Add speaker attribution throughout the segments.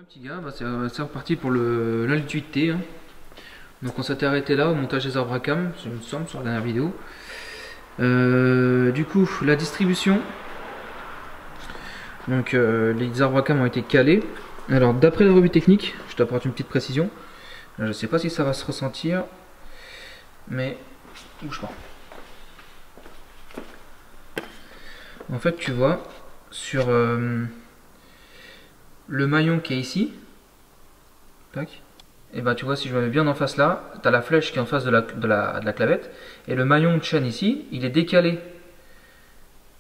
Speaker 1: petit gars, c'est reparti pour l'Altude. Hein. Donc on s'était arrêté là au montage des arbres à cam, il me semble, sur la dernière vidéo. Du coup, la distribution. Donc les arbres à cam ont été calés. Alors d'après la revue technique, je t'apporte une petite précision. Je ne sais pas si ça va se ressentir, mais bouge pas. En fait, tu vois, sur le maillon qui est ici, tac, et bah tu vois, si je me mets bien en face là, tu as la flèche qui est en face de la clavette, et le maillon de chaîne ici, il est décalé.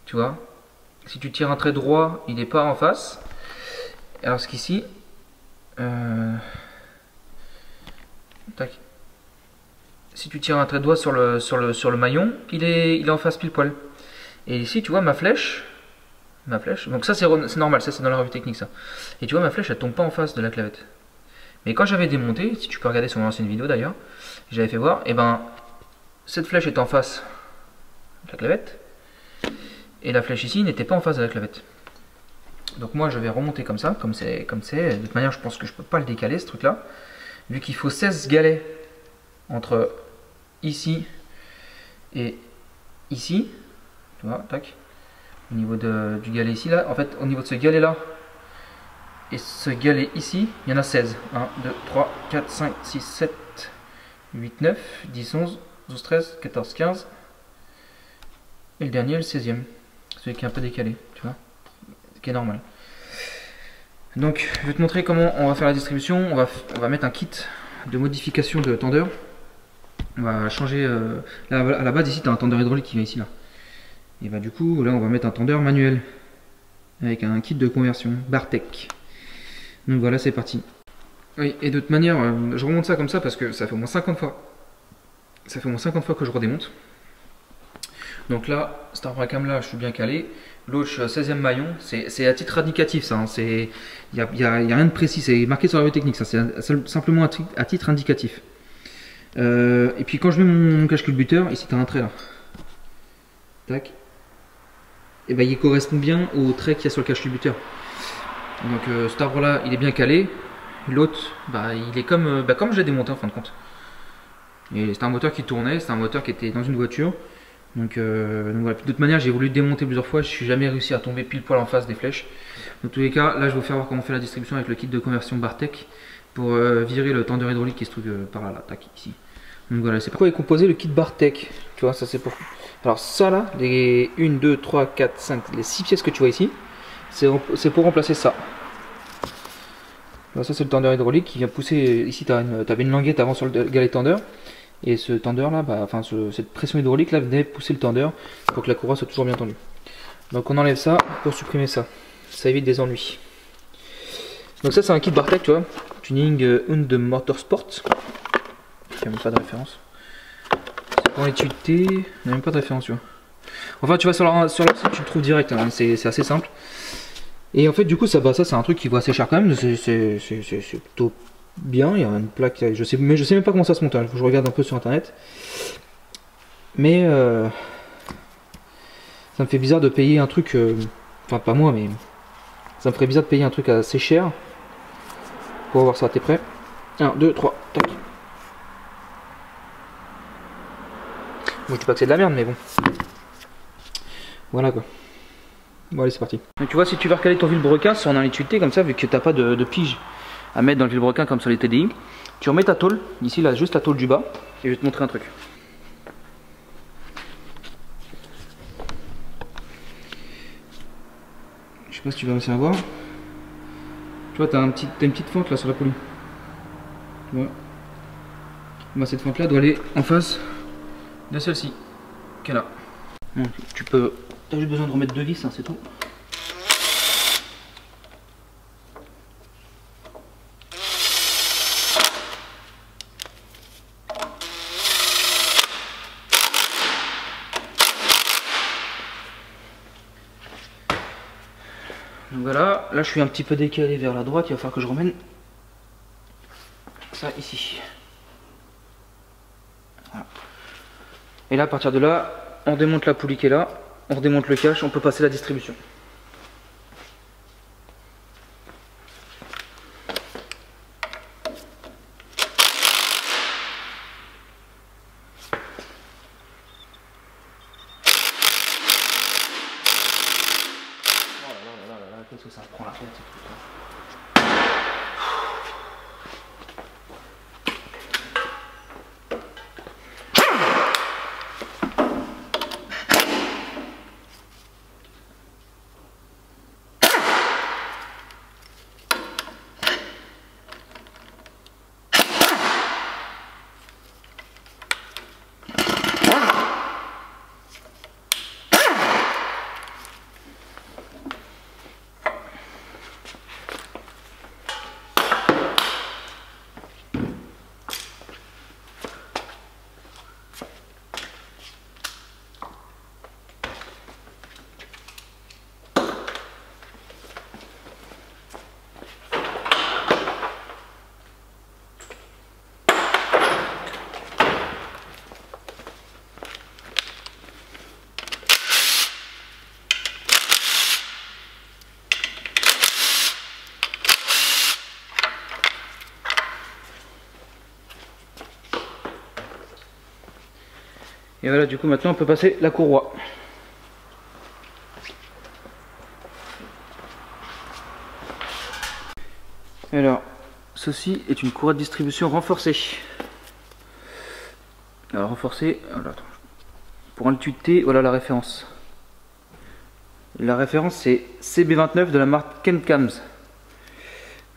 Speaker 1: Tu vois, si tu tires un trait droit, il n'est pas en face. Alors ce qu'ici, tac, si tu tires un trait droit sur le maillon, il est en face pile poil. Et ici, tu vois, ma flèche, donc ça c'est normal, ça c'est dans la revue technique ça. Et tu vois, ma flèche elle tombe pas en face de la clavette. Mais quand j'avais démonté, si tu peux regarder sur mon ancienne vidéo d'ailleurs, j'avais fait voir, et ben cette flèche est en face de la clavette, et la flèche ici n'était pas en face de la clavette. Donc moi je vais remonter comme ça, comme c'est. De toute manière je pense que je peux pas le décaler ce truc là, vu qu'il faut 16 galets entre ici et ici. Tu vois, tac. Au niveau du galet ici, là, en fait, au niveau de ce galet là et ce galet ici, il y en a 16. 1, 2, 3, 4, 5, 6, 7, 8, 9, 10, 11, 12, 13, 14, 15. Et le dernier, le 16e. Celui qui est un peu décalé, tu vois. Ce qui est normal. Donc, je vais te montrer comment on va faire la distribution. On va mettre un kit de modification de tendeur. On va changer. Là, à la base, ici, tu as un tendeur hydraulique qui vient ici, là. Et bah du coup là on va mettre un tendeur manuel avec un kit de conversion Bartec. Donc voilà, c'est parti. Oui, et de toute manière je remonte ça comme ça parce que ça fait au moins 50 fois. Ça fait au moins 50 fois que je redémonte. Donc là, cet arbre à cam là, je suis bien calé. L'autre, je suis à 16e maillon. C'est à titre indicatif ça. Il n'y a rien de précis. C'est marqué sur la revue technique. Ça, c'est simplement à titre indicatif. Et puis quand je mets mon cache-culbuteur, ici tu as un trait là. Tac. Et ben, il correspond bien au trait qu'il y a sur le cache-culbuteur. Donc cet arbre là il est bien calé. L'autre bah, il est comme je l'ai démonté en fin de compte. Et c'est un moteur qui tournait, c'est un moteur qui était dans une voiture. Donc voilà, de toute manière j'ai voulu le démonter plusieurs fois, je suis jamais réussi à tomber pile poil en face des flèches. Dans tous les cas, là je vais vous faire voir comment on fait la distribution avec le kit de conversion Bartec pour virer le tendeur hydraulique qui se trouve par là, tac, ici. Donc voilà, c'est pourquoi est composé le kit Bartec. Tu vois, ça c'est pour. Alors ça là, les 1, 2, 3, 4, 5, les 6 pièces que tu vois ici, c'est pour remplacer ça. Alors ça c'est le tendeur hydraulique qui vient pousser, ici tu avais une languette avant sur le galet tendeur, et ce tendeur là, cette pression hydraulique là venait pousser le tendeur pour que la courroie soit toujours bien tendue. Donc on enlève ça pour supprimer ça, ça évite des ennuis. Donc ça c'est un kit Bartec, tu vois, tuning Hund Motorsport, il n'y a même pas de référence. Pour l'étude T, il n'y a même pas de référence, tu vois. Enfin, tu vas sur leur site, tu le trouves direct, hein, c'est assez simple. Et en fait, du coup, ça c'est un truc qui vaut assez cher quand même. C'est plutôt bien. Il y a une plaque, je sais même pas comment ça se monte. Hein. Je regarde un peu sur internet. Mais ça me fait bizarre de payer un truc. Enfin, pas moi, mais ça me ferait bizarre de payer un truc assez cher pour avoir ça. T'es prêt? 1, 2, 3, tac. Bon, je dis pas que c'est de la merde, mais bon. Voilà quoi. Bon, allez, c'est parti. Donc, tu vois, si tu veux recaler ton vilebrequin, c'est en un étude comme ça, vu que t'as pas de pige à mettre dans le vilebrequin comme sur les TDI, tu remets ta tôle, ici, là, juste la tôle du bas, et je vais te montrer un truc. Je sais pas si tu vas réussir à voir. Tu vois, t'as une petite fente là sur la poulie. Tu vois. Bah, cette fente là doit aller en face de celle-ci, qui est là. Bon, t'as juste besoin de remettre deux vis, hein, c'est tout. Donc voilà, là je suis un petit peu décalé vers la droite, il va falloir que je remène ça ici. Voilà. Et là, à partir de là, on démonte la poulie qui est là, on redémonte le cache, on peut passer la distribution. parce que ça me prend la tête et tout. Et voilà, du coup maintenant on peut passer la courroie. Alors, ceci est une courroie de distribution renforcée. Alors renforcée, voilà, pour un étude T, voilà la référence. La référence c'est CB29 de la marque Kencams.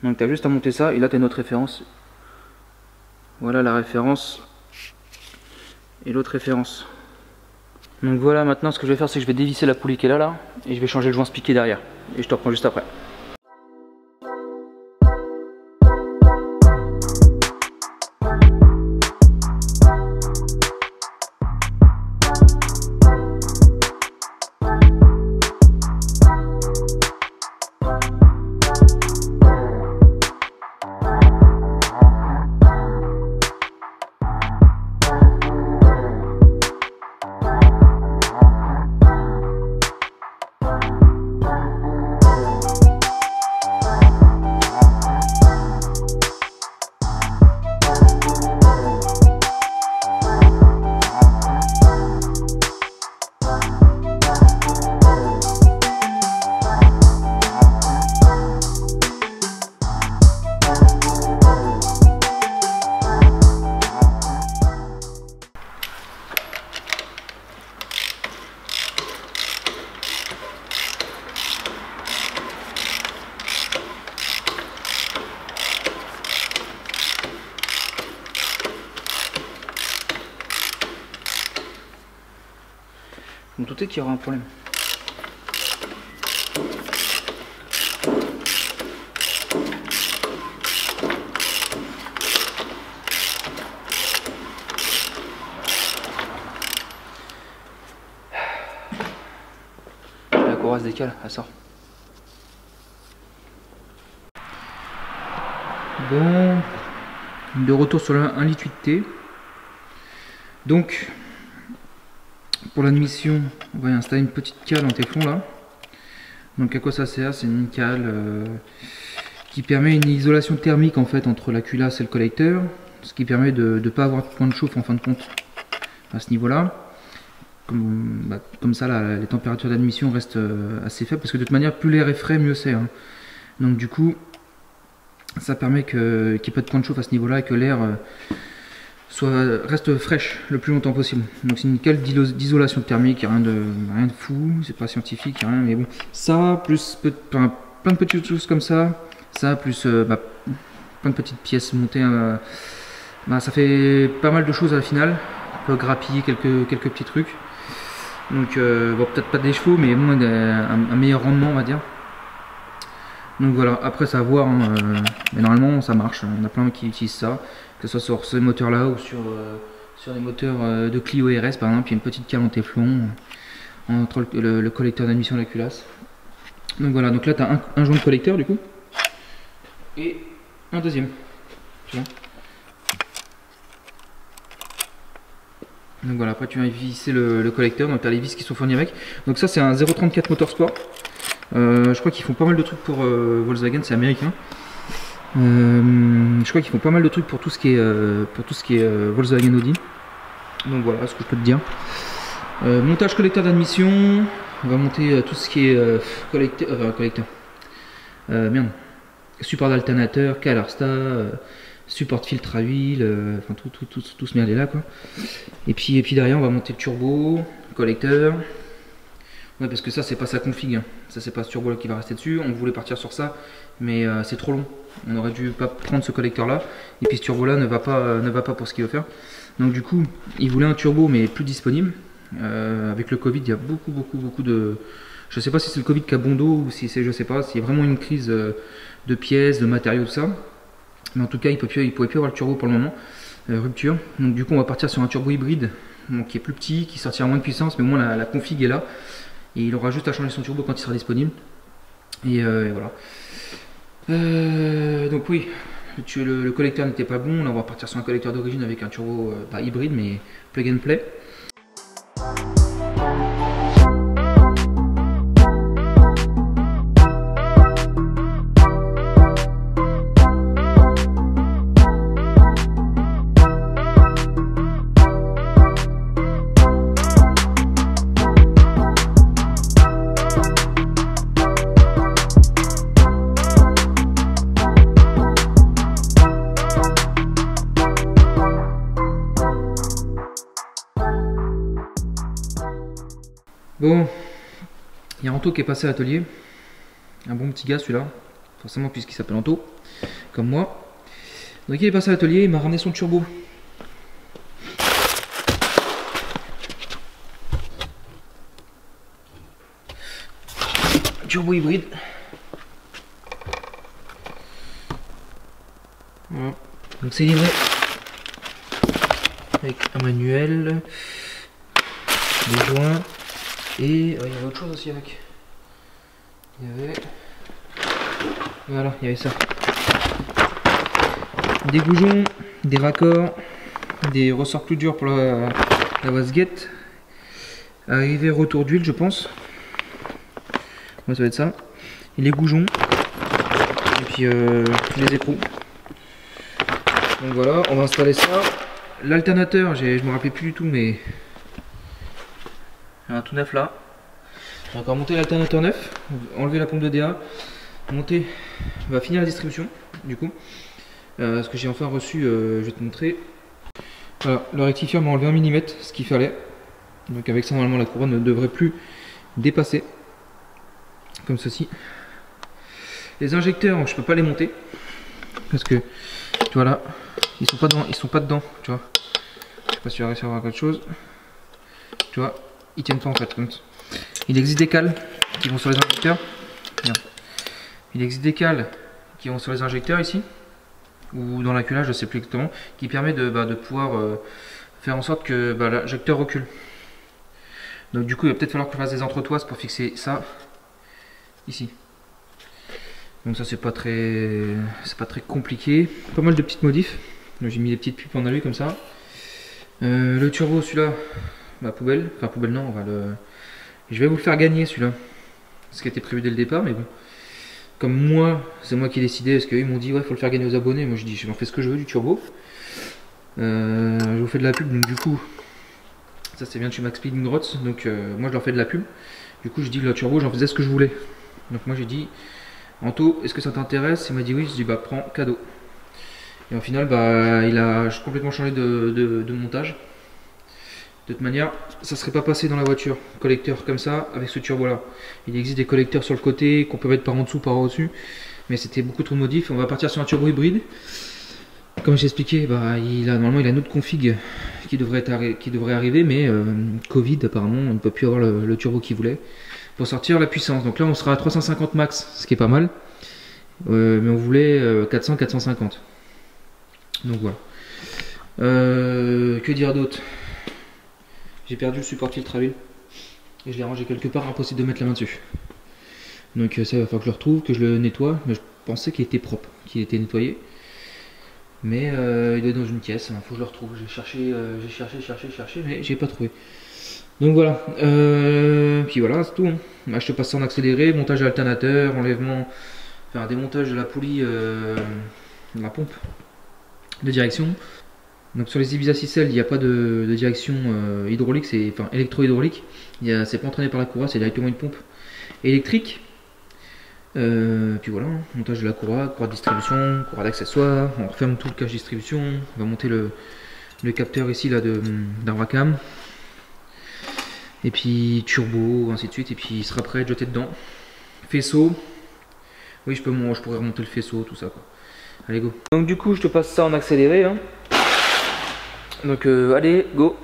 Speaker 1: Donc tu as juste à monter ça et là tu as notre référence. Voilà la référence. Et l'autre référence. Donc voilà, maintenant ce que je vais faire, c'est que je vais dévisser la poulie qui est là, et je vais changer le joint spiqué derrière. Et je te reprends juste après. Je me doutais qu'il y aura un problème. La courroie se décale, elle sort. Bon, de retour sur le 1 litre 8T. Donc, pour l'admission, on va installer une petite cale en téflon là. Donc à quoi ça sert? C'est une cale qui permet une isolation thermique en fait entre la culasse et le collecteur, ce qui permet de ne pas avoir de point de chauffe en fin de compte à ce niveau là. Comme ça là, les températures d'admission restent assez faibles, parce que de toute manière plus l'air est frais mieux c'est, hein. Donc du coup ça permet qu'il n'y ait pas de point de chauffe à ce niveau là et que l'air reste fraîche le plus longtemps possible. Donc c'est une cale d'isolation thermique, rien de fou, c'est pas scientifique, rien, mais bon, ça plus plein de petites choses comme ça plus plein de petites pièces montées, ça fait pas mal de choses à la finale. On peut grappiller quelques petits trucs. Donc bon, peut-être pas des chevaux, mais bon, un meilleur rendement on va dire. Donc voilà, après ça à voir, hein, mais normalement ça marche, on a plein qui utilisent ça, que ce soit sur ces moteurs là ou sur les moteurs de Clio RS par exemple. Il y a une petite cale en téflon entre le collecteur d'admission et la culasse. Donc voilà, donc là tu as un joint de collecteur du coup, et un deuxième, tu vois. Donc voilà, après tu viens visser le collecteur, donc tu as les vis qui sont fournies avec. Donc ça c'est un 0.34 Motorsport. Je crois qu'ils font pas mal de trucs pour Volkswagen, c'est américain. Je crois qu'ils font pas mal de trucs pour tout ce qui est Volkswagen Audi. Donc voilà ce que je peux te dire. Montage collecteur d'admission. On va monter tout ce qui est collecteur. Merde. Support d'alternateur, Calarstar, support de filtre à huile, enfin tout ce merdier là quoi. Et puis derrière on va monter le turbo, collecteur. Ouais, parce que ça c'est pas sa config, hein. Ça c'est pas ce turbo là qui va rester dessus. On voulait partir sur ça, mais c'est trop long. On aurait dû pas prendre ce collecteur là. Et puis ce turbo là ne va pas pour ce qu'il veut faire. Donc du coup, il voulait un turbo mais plus disponible. Avec le Covid, il y a beaucoup de... Je sais pas si c'est le Covid qui a bon dos ou si c'est, je sais pas, s'il y a vraiment une crise de pièces, de matériaux, tout ça. Mais en tout cas, il pouvait plus avoir le turbo pour le moment. Rupture. Donc du coup, on va partir sur un turbo hybride, donc, qui est plus petit, qui sortira moins de puissance, mais au moins la config est là. Et il aura juste à changer son turbo quand il sera disponible. Et voilà. Donc oui, le collecteur n'était pas bon. Là, on va partir sur un collecteur d'origine avec un turbo pas hybride, mais plug and play. Bon, il y a Anto qui est passé à l'atelier. Un bon petit gars celui-là, forcément puisqu'il s'appelle Anto, comme moi. Donc il est passé à l'atelier, il m'a ramené son turbo. Turbo hybride. Voilà. Donc c'est livré avec un manuel, des joints. Et il y avait autre chose aussi avec. Il y avait... Voilà, il y avait ça. Des goujons, des raccords, des ressorts plus durs pour la wasguette. Arrivé retour d'huile, je pense. Ouais, ça va être ça. Et les goujons. Et puis les écrous. Donc voilà, on va installer ça. L'alternateur, je me rappelais plus du tout, mais... un tout neuf là. On va encore monter l'alternateur neuf, enlever la pompe de DA, monter, on va finir la distribution du coup. Ce que j'ai enfin reçu, je vais te montrer. Voilà, le rectifieur m'a enlevé 1 mm, ce qu'il fallait. Donc avec ça normalement la couronne ne devrait plus dépasser. Comme ceci. Les injecteurs, je peux pas les monter. Parce que, tu vois là, ils sont pas dedans, tu vois. Je sais pas si tu vas réussir à voir quelque chose. Tu vois. Ils tiennent pas en fait. Il existe des cales qui vont sur les injecteurs. Bien. Il existe des cales qui vont sur les injecteurs ici, ou dans la culage, je sais plus exactement, qui permet de pouvoir faire en sorte que l'injecteur recule. Donc du coup, il va peut-être falloir que je fasse des entretoises pour fixer ça ici. Donc ça c'est pas très compliqué. Pas mal de petites modifs. J'ai mis des petites pupes en alu comme ça. Le turbo, celui-là. Poubelle, enfin poubelle non, on va le... Je vais vous le faire gagner celui-là. Ce qui était prévu dès le départ, mais bon. Comme moi, c'est moi qui ai décidé, parce qu'ils m'ont dit ouais faut le faire gagner aux abonnés. Moi je dis j'en fais ce que je veux du turbo. Je vous fais de la pub, donc du coup, ça c'est bien de chez Max Speed Grots, donc moi je leur fais de la pub. Du coup je dis que le turbo j'en faisais ce que je voulais. Donc moi j'ai dit, Anto, est-ce que ça t'intéresse? Il m'a dit oui, je dis bah prends, cadeau. Et au final il a complètement changé de montage. De toute manière, ça ne serait pas passé dans la voiture, collecteur comme ça, avec ce turbo là. Il existe des collecteurs sur le côté, qu'on peut mettre par en dessous, par au-dessus, mais c'était beaucoup trop de modifs. On va partir sur un turbo hybride. Comme j'ai expliqué, normalement il a une autre config qui devrait arriver, mais Covid apparemment, on ne peut plus avoir le turbo qu'il voulait pour sortir la puissance. Donc là on sera à 350 max, ce qui est pas mal, mais on voulait 400-450. Donc voilà. Que dire d'autre? J'ai perdu le support filtre à huile et je l'ai rangé quelque part, impossible de mettre la main dessus. Donc ça il va falloir que je le retrouve, que je le nettoie. Mais je pensais qu'il était propre, qu'il était nettoyé. Mais il est dans une caisse, il faut que je le retrouve. J'ai cherché, mais j'ai pas trouvé. Donc voilà. Puis voilà, c'est tout. Hein. Là, je te passe ça en accéléré, montage de l'alternateur, enlèvement, enfin démontage de la poulie, de la pompe de direction. Donc sur les Ibiza 6L, il n'y a pas de direction hydraulique, c'est électro-hydraulique. C'est pas entraîné par la courroie, c'est directement une pompe électrique. Puis voilà, montage de la courroie de distribution, courroie d'accessoires, on referme tout le cache distribution, on va monter le capteur ici là d'un Wacom. Et puis turbo, ainsi de suite, et puis il sera prêt à jeter dedans. Faisceau, oui je pourrais remonter le faisceau, tout ça quoi. Allez go. Donc du coup je te passe ça en accéléré hein. Donc allez go.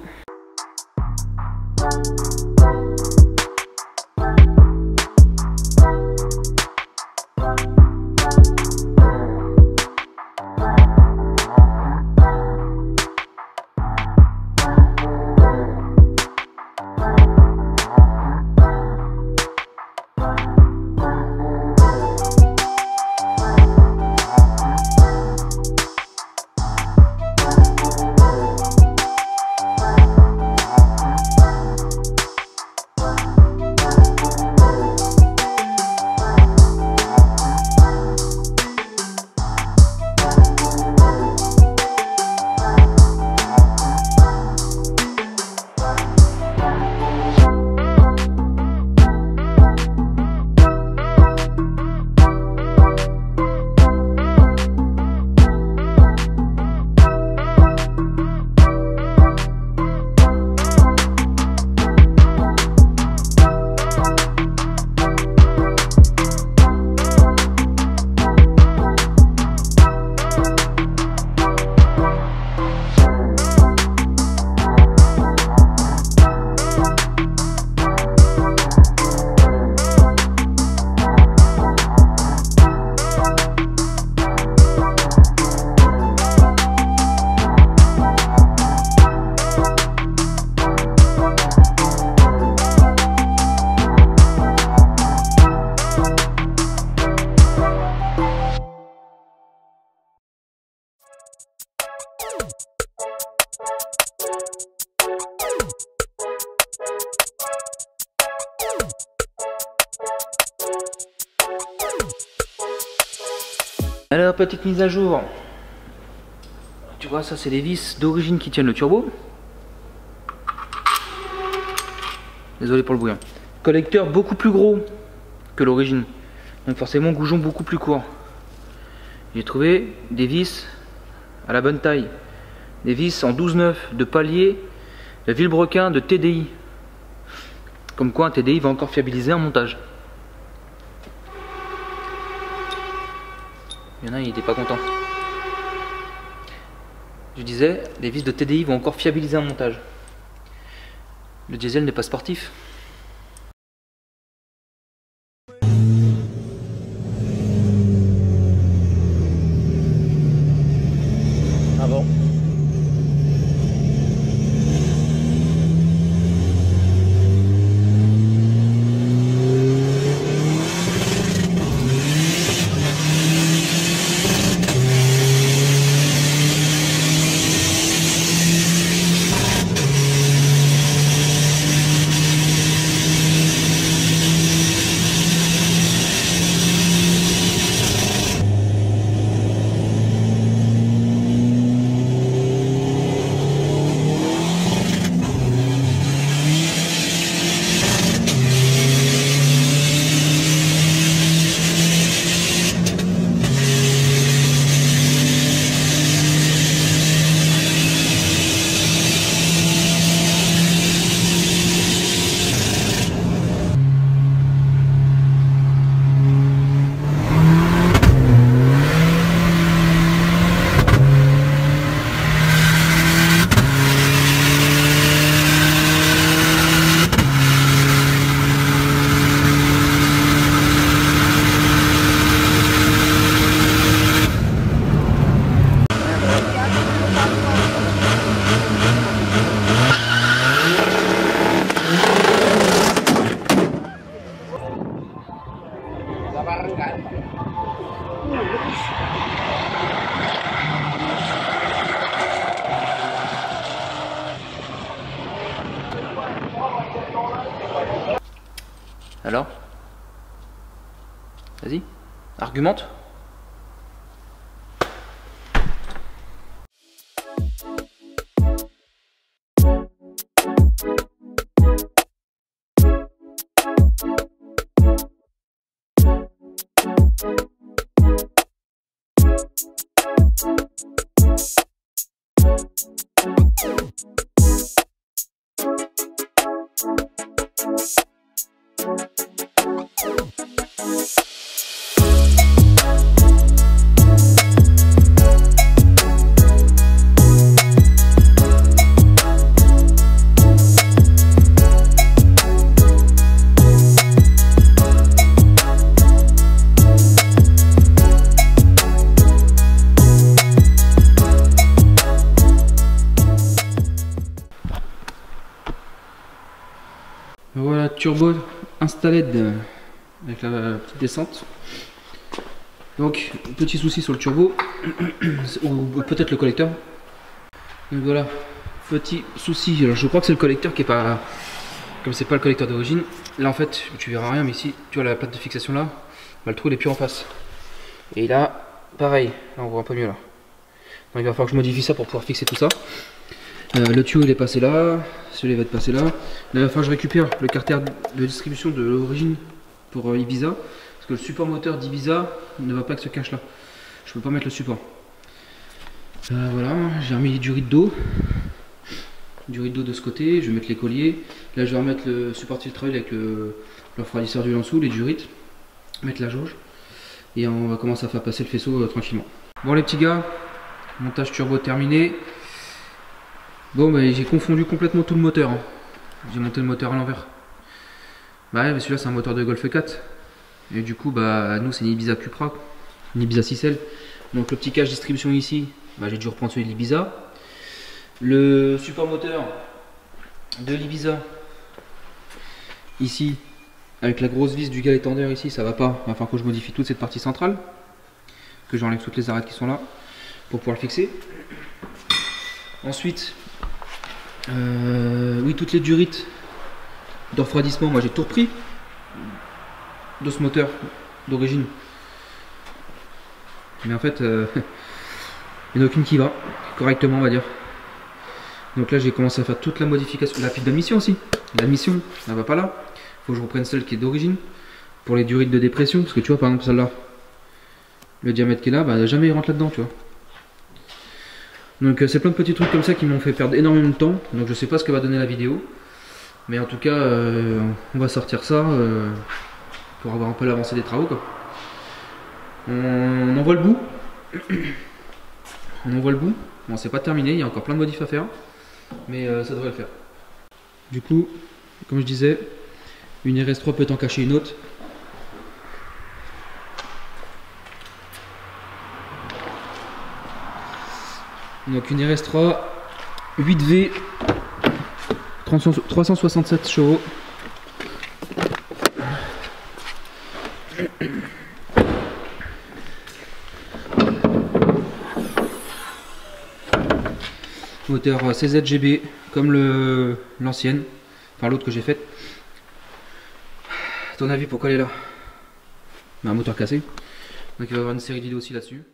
Speaker 1: Alors petite mise à jour, tu vois ça c'est les vis d'origine qui tiennent le turbo. Désolé pour le bruit. Collecteur beaucoup plus gros que l'origine, donc forcément goujon beaucoup plus court. J'ai trouvé des vis à la bonne taille, des vis en 12/9 de palier de Villebrequin de TDI. Comme quoi un TDI va encore fiabiliser un montage. Il y en a, il n'était pas content. Je disais, les vis de TDI vont encore fiabiliser un montage. Le diesel n'est pas sportif. Ah bon? Alors? Vas-y, argumente. Voilà, turbo installé avec la petite descente. Donc, petit souci sur le turbo, ou peut-être le collecteur. Donc voilà, petit souci. Alors, je crois que c'est le collecteur qui est pas, comme c'est pas le collecteur d'origine. Là, en fait, tu verras rien, mais ici, tu vois la plaque de fixation là, bah, le trou il est plus en face. Et là, pareil, là on voit un peu mieux là. Donc, il va falloir que je modifie ça pour pouvoir fixer tout ça. Le tuyau il est passé là, celui-là va être passé là. Là il va falloir que je récupère le carter de distribution de l'origine pour Ibiza. Parce que le support moteur d'Ibiza ne va pas avec ce cache là. Je peux pas mettre le support. Voilà, j'ai remis du rideau. Du rideau de ce côté, je vais mettre les colliers. Là je vais remettre le support filtre avec le refroidisseur d'huile en dessous, les durites. Mettre la jauge. Et on va commencer à faire passer le faisceau tranquillement. Bon les petits gars, montage turbo terminé. Bon bah j'ai confondu complètement tout le moteur, hein. J'ai monté le moteur à l'envers. Bah ouais, celui-là c'est un moteur de Golf 4. Et du coup bah nous c'est une Ibiza Cupra, une Ibiza 6L. Donc le petit cache distribution ici, bah, j'ai dû reprendre celui de l'Ibiza. Le support moteur de l'Ibiza ici, avec la grosse vis du galet tendeur ici, ça va pas. Il va falloir que je modifie toute cette partie centrale, que j'enlève toutes les arêtes qui sont là pour pouvoir le fixer. Ensuite, oui, toutes les durites de refroidissement, moi j'ai tout repris de ce moteur d'origine. Mais en fait, il n'y en a aucune qui va correctement, on va dire. Donc là, j'ai commencé à faire toute la modification. La pile d'admission aussi. La mission, elle va pas là. Faut que je reprenne celle qui est d'origine pour les durites de dépression. Parce que tu vois, par exemple, celle-là, le diamètre qui est là, bah, jamais il rentre là-dedans, tu vois. Donc c'est plein de petits trucs comme ça qui m'ont fait perdre énormément de temps. Donc je sais pas ce que va donner la vidéo. Mais en tout cas, on va sortir ça pour avoir un peu l'avancée des travaux, quoi. On en voit le bout. On en voit le bout. Bon, c'est pas terminé, il y a encore plein de modifs à faire. Mais ça devrait le faire. Du coup, comme je disais, une RS3 peut en cacher une autre. Donc une RS3 8V 367 chevaux. Moteur CZGB comme l'ancienne, enfin l'autre que j'ai faite. À ton avis pourquoi elle est là? Un moteur cassé. Donc il va y avoir une série de vidéos aussi là-dessus.